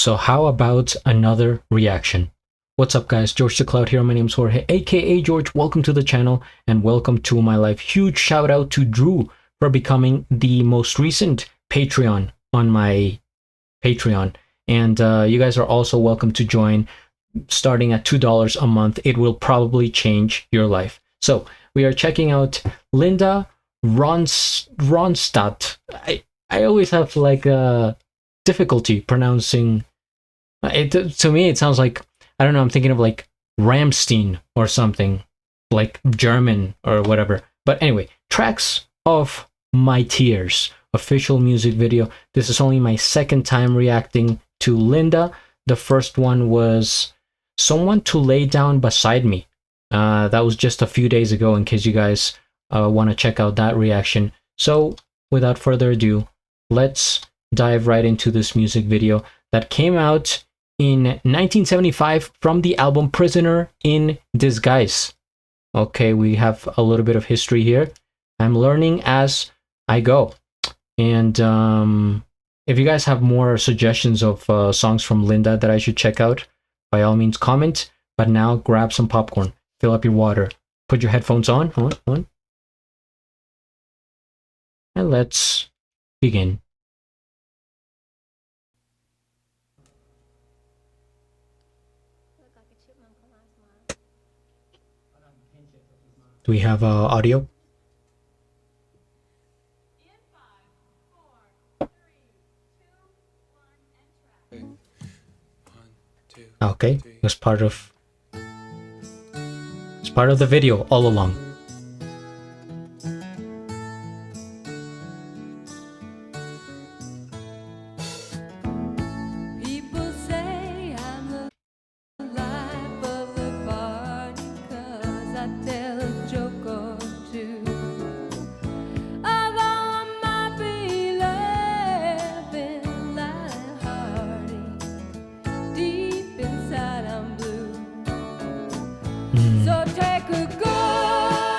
So how about another reaction? What's up guys, GeorgeTheCloud here, my name's Jorge, aka George. Welcome to the channel and welcome to my life. Huge shout out to Drew for becoming the most recent Patreon on my Patreon. And you guys are also welcome to join starting at $2 a month. It will probably change your life. So we are checking out Linda Ronstadt. I always have like difficulty pronouncing it. To me it sounds like, I don't know, I'm thinking of like Ramstein or something, like German or whatever. But anyway, Tracks of My Tears, official music video. This is only my second time reacting to Linda. The first one was Someone to Lay Down Beside Me. That was just a few days ago, in case you guys want to check out that reaction. So without further ado, let's dive right into this music video that came out in 1975 from the album Prisoner in Disguise. Okay, we have a little bit of history here. I'm learning as I go. And if you guys have more suggestions of songs from Linda that I should check out, by all means comment. But now grab some popcorn, fill up your water, put your headphones on, and let's begin. Do we have audio? Okay, it's part of the video all along. People say I'm the life of the party 'cause I tell a joke or two. Although I might be laughing lighthearted, deep inside I'm blue. So take a good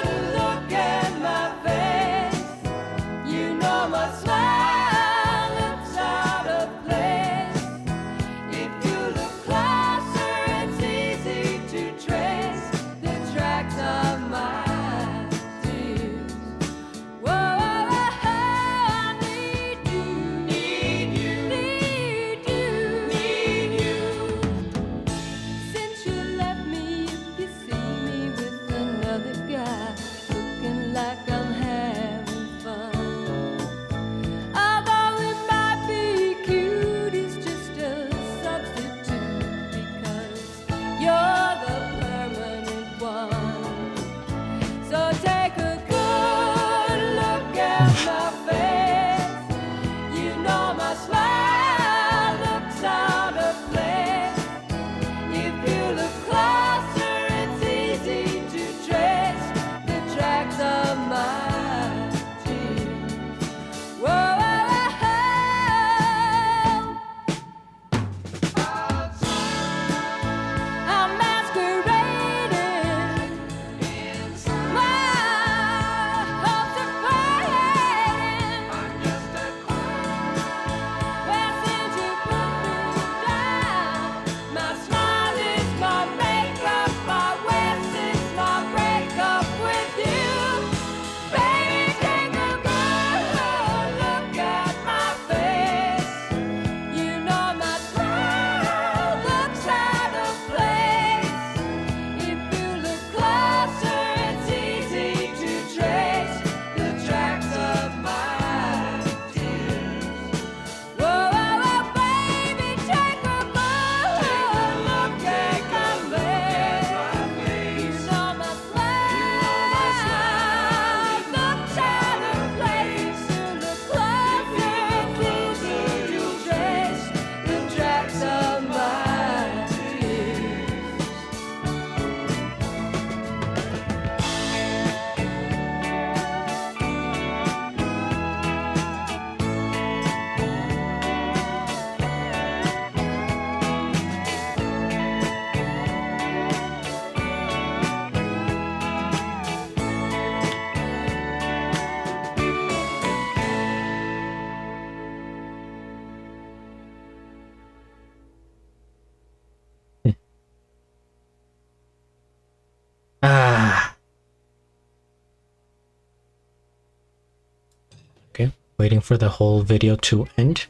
Okay, waiting for the whole video to end.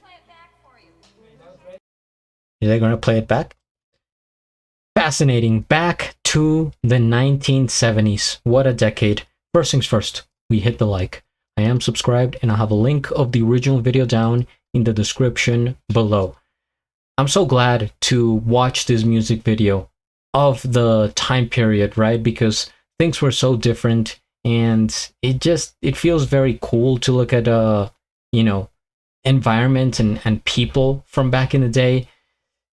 Is they gonna play it back? Fascinating. Back to the 1970s. What a decade. First things first, we hit the like. I am subscribed and I'll have a link of the original video down in the description below. I'm so glad to watch this music video of the time period, right? Because things were so different and it feels very cool to look at you know, environment and people from back in the day.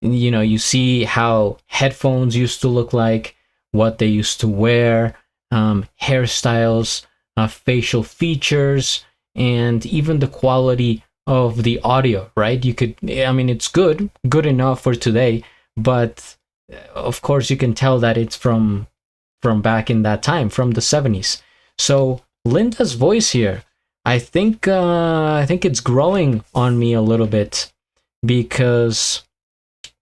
You know, you see how headphones used to look like, what they used to wear, hairstyles, facial features, and even the quality of the audio, right? You could, I mean, it's good enough for today, but of course you can tell that it's from back in that time, from the 70s. So Linda's voice here, I think it's growing on me a little bit, because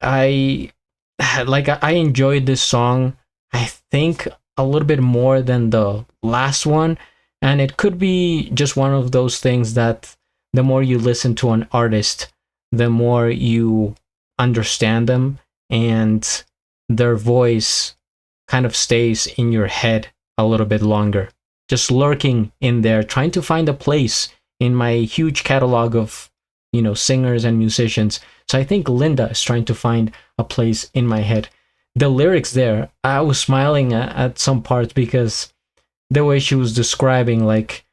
I I enjoyed this song, I think, a little bit more than the last one. And it could be just one of those things that the more you listen to an artist, the more you understand them, and their voice kind of stays in your head a little bit longer, just lurking in there, trying to find a place in my huge catalog of, you know, singers and musicians. So I think Linda is trying to find a place in my head. The lyrics there, I was smiling at some parts, because the way she was describing, like,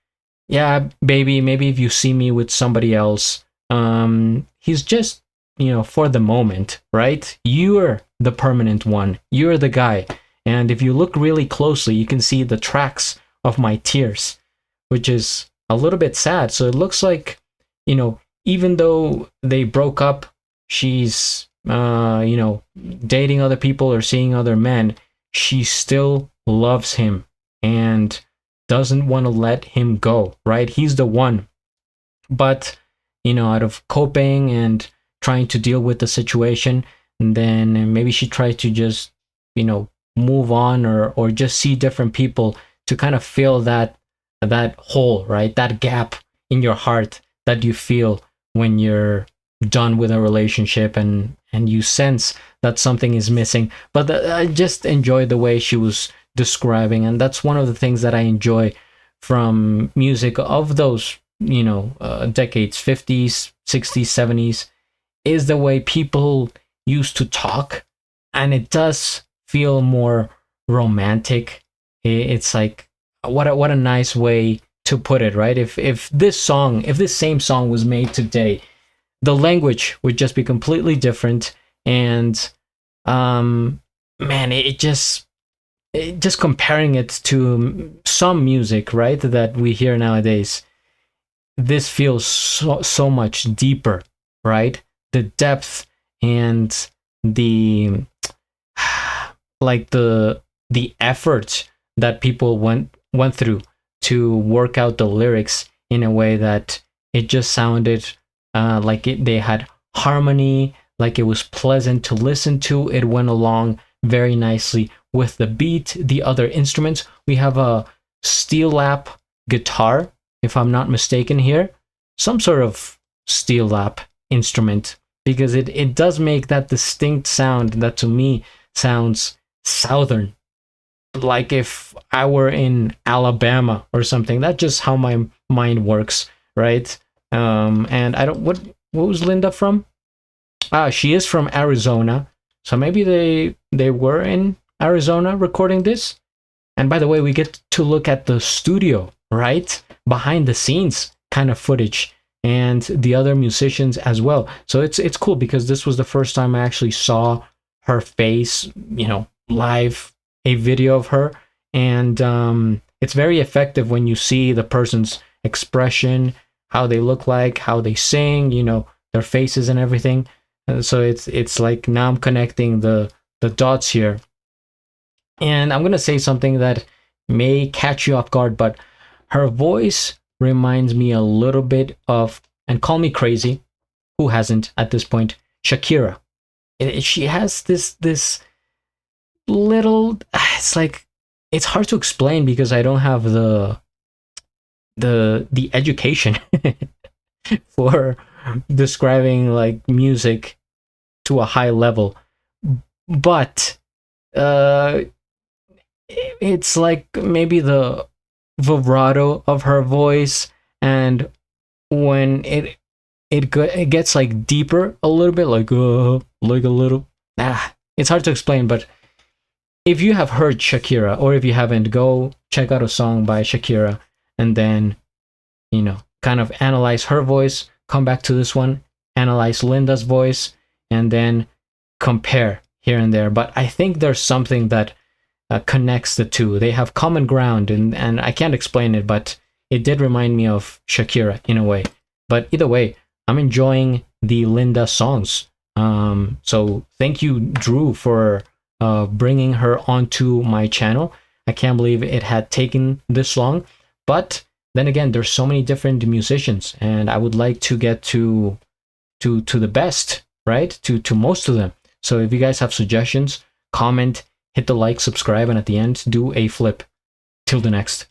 yeah, baby, maybe if you see me with somebody else, he's just, you know, for the moment, right? You're the permanent one. You're the guy. And if you look really closely, you can see the tracks of my tears, which is a little bit sad. So it looks like, you know, even though they broke up, she's, you know, dating other people or seeing other men, she still loves him and doesn't want to let him go, right? He's the one. But, you know, out of coping and trying to deal with the situation, and then maybe she tried to just, you know, move on, or just see different people to kind of fill that hole, right? That gap in your heart that you feel when you're done with a relationship, and you sense that something is missing. But I just enjoyed the way she was describing, and that's one of the things that I enjoy from music of those, you know, decades, 50s, 60s, 70s, is the way people used to talk, and it does feel more romantic. It's like, what a nice way to put it, right? If this same song was made today, the language would just be completely different. And man, it just comparing it to some music, right, that we hear nowadays, this feels so much deeper, right? The depth and the like the effort that people went through to work out the lyrics in a way that it just sounded like they had harmony, like it was pleasant to listen to. It went along very nicely with the beat, the other instruments. We have a steel lap guitar, if I'm not mistaken here, some sort of steel lap instrument, because it does make that distinct sound that to me sounds southern, like if I were in Alabama or something. That's just how my mind works, right? And I don't, what was Linda from? She is from Arizona, so maybe they were in Arizona recording this. And by the way, we get to look at the studio, right, behind the scenes kind of footage, and the other musicians as well. So it's cool, because this was the first time I actually saw her face, you know, live, a video of her. And it's very effective when you see the person's expression, how they look like, how they sing, you know, their faces and everything. And so it's like, now I'm connecting the dots here. And I'm going to say something that may catch you off guard, but her voice reminds me a little bit of, and call me crazy, who hasn't at this point, Shakira. She has this little, it's like, it's hard to explain because I don't have the education for describing like music to a high level. But it's like maybe the vibrato of her voice, and when it gets like deeper a little bit, like a little, it's hard to explain. But if you have heard Shakira, or if you haven't, go check out a song by Shakira, and then, you know, kind of analyze her voice, come back to this one, analyze Linda's voice, and then compare here and there. But I think there's something that connects the two. They have common ground, and I can't explain it, but it did remind me of Shakira in a way. But either way, I'm enjoying the Linda songs. So thank you, Drew, for bringing her onto my channel. I can't believe it had taken this long. But then again, there's so many different musicians, and I would like to get to the best, right? To most of them. So if you guys have suggestions, comment, hit the like, subscribe, and at the end, do a flip. Till the next.